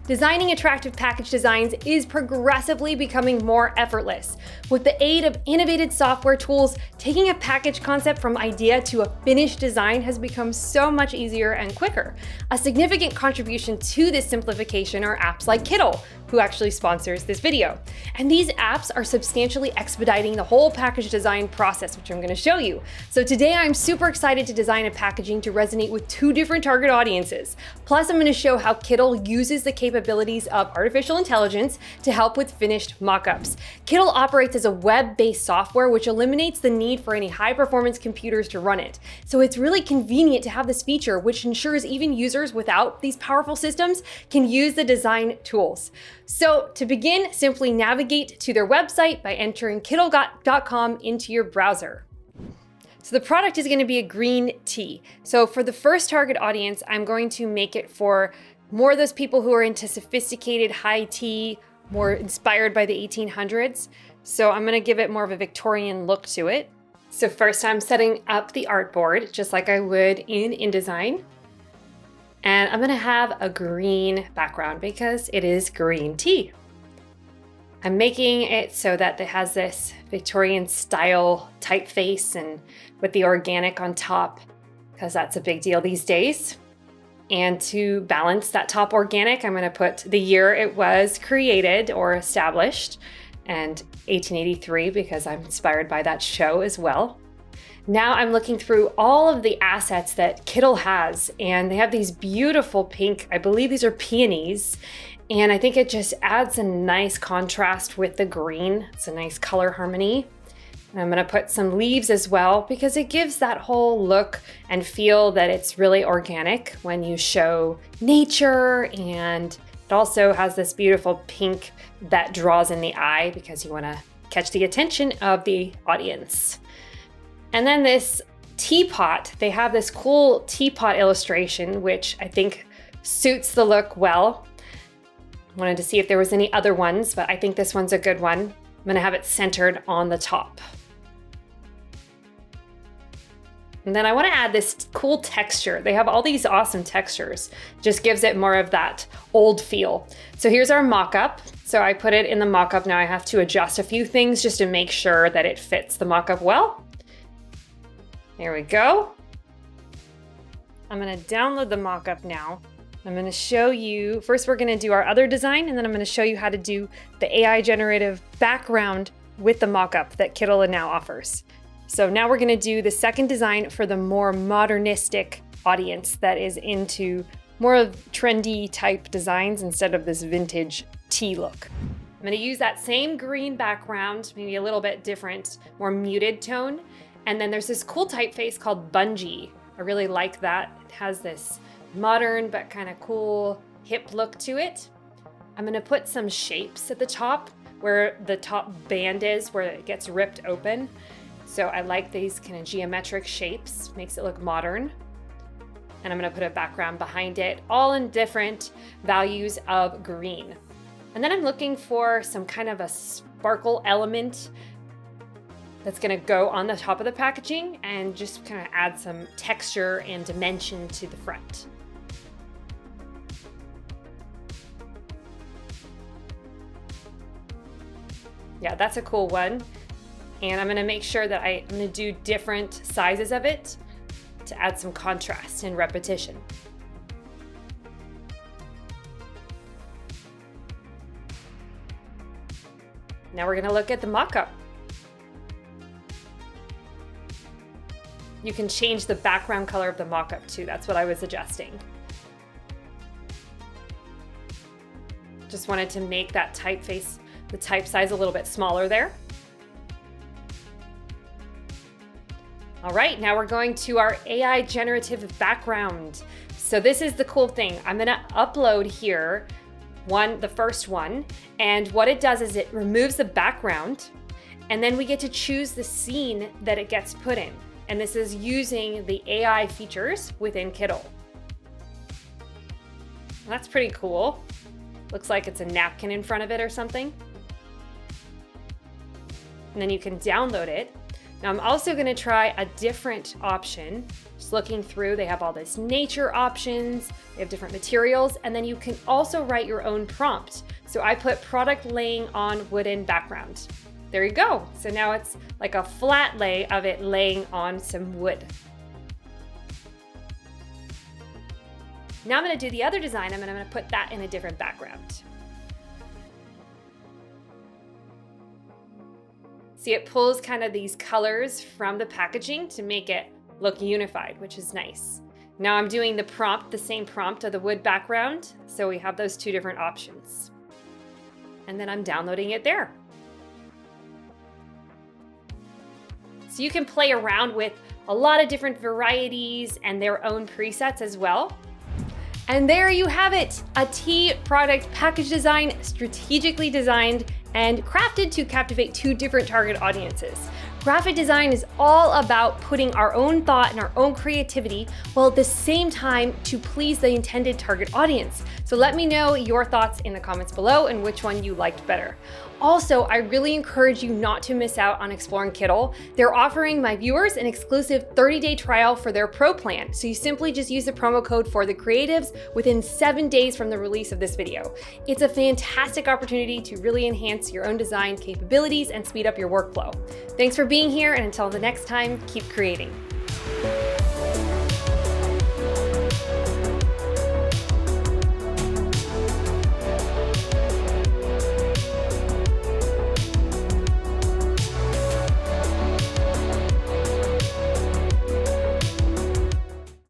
Designing attractive package designs is progressively becoming more effortless. With the aid of innovative software tools, taking a package concept from idea to a finished design has become so much easier and quicker. A significant contribution to this simplification are apps like Kittl, who actually sponsors this video. And these apps are substantially expediting the whole package design process, which I'm going to show you. So today I'm super excited to design a packaging to resonate with two different target audiences. Plus I'm going to show how Kittl uses the capabilities of artificial intelligence to help with finished mockups. Kittl operates as a web-based software which eliminates the need for any high-performance computers to run it. So it's really convenient to have this feature, which ensures even users without these powerful systems can use the design tools. So to begin, simply navigate to their website by entering kittl.com into your browser. So the product is going to be a green tea. So for the first target audience, I'm going to make it for more of those people who are into sophisticated high tea, more inspired by the 1800s. So I'm going to give it more of a Victorian look to it. So first I'm setting up the artboard just like I would in InDesign. And I'm going to have a green background because it is green tea. I'm making it so that it has this Victorian style typeface and with the organic on top, because that's a big deal these days. And to balance that top organic, I'm going to put the year it was created or established, and 1883 because I'm inspired by that show as well. Now I'm looking through all of the assets that Kittl has, and they have these beautiful pink, I believe these are peonies, and I think it just adds a nice contrast with the green. It's a nice color harmony. And I'm gonna put some leaves as well because it gives that whole look and feel that it's really organic when you show nature, and it also has this beautiful pink that draws in the eye because you wanna catch the attention of the audience. And then this teapot, they have this cool teapot illustration, which I think suits the look well. Wanted to see if there was any other ones, but I think this one's a good one. I'm gonna have it centered on the top. And then I wanna add this cool texture. They have all these awesome textures. Just gives it more of that old feel. So here's our mock-up. So I put it in the mock-up. Now I have to adjust a few things just to make sure that it fits the mock-up well. There we go. I'm gonna download the mockup now. I'm gonna show you, first we're gonna do our other design, and then I'm gonna show you how to do the AI generative background with the mockup that Kittl now offers. So now we're gonna do the second design for the more modernistic audience that is into more of trendy type designs instead of this vintage tea look. I'm gonna use that same green background, maybe a little bit different, more muted tone. And then there's this cool typeface called Bungee. I really like that. It has this modern but kind of cool hip look to it. I'm gonna put some shapes at the top where the top band is, where it gets ripped open. So I like these kind of geometric shapes, makes it look modern. And I'm gonna put a background behind it, all in different values of green. And then I'm looking for some kind of a sparkle element that's gonna go on the top of the packaging and just kind of add some texture and dimension to the front. Yeah, that's a cool one. And I'm gonna make sure that I'm gonna do different sizes of it to add some contrast and repetition. Now we're gonna look at the mock-up. You can change the background color of the mock-up too. That's what I was adjusting. Just wanted to make that typeface, the type size a little bit smaller there. All right, now we're going to our AI generative background. So this is the cool thing. I'm gonna upload here the first one, and what it does is it removes the background, and then we get to choose the scene that it gets put in. And this is using the AI features within Kittl. That's pretty cool. Looks like it's a napkin in front of it or something. And then you can download it. Now I'm also gonna try a different option. Just looking through, they have all this nature options, they have different materials, and then you can also write your own prompt. So I put product laying on wooden background. There you go. So now it's like a flat lay of it laying on some wood. Now I'm going to do the other design, and I'm going to put that in a different background. See, it pulls kind of these colors from the packaging to make it look unified, which is nice. Now I'm doing the prompt, the same prompt of the wood background. So we have those two different options. And then I'm downloading it there. So you can play around with a lot of different varieties and their own presets as well. And there you have it, a tea product package design strategically designed and crafted to captivate two different target audiences. Graphic design is all about putting our own thought and our own creativity, while at the same time to please the intended target audience. So let me know your thoughts in the comments below and which one you liked better. Also, I really encourage you not to miss out on exploring Kittl. They're offering my viewers an exclusive 30-day trial for their Pro plan. So you simply just use the promo code for the creatives within 7 days from the release of this video. It's a fantastic opportunity to really enhance your own design capabilities and speed up your workflow. Thanks for being here, and until the next time, keep creating.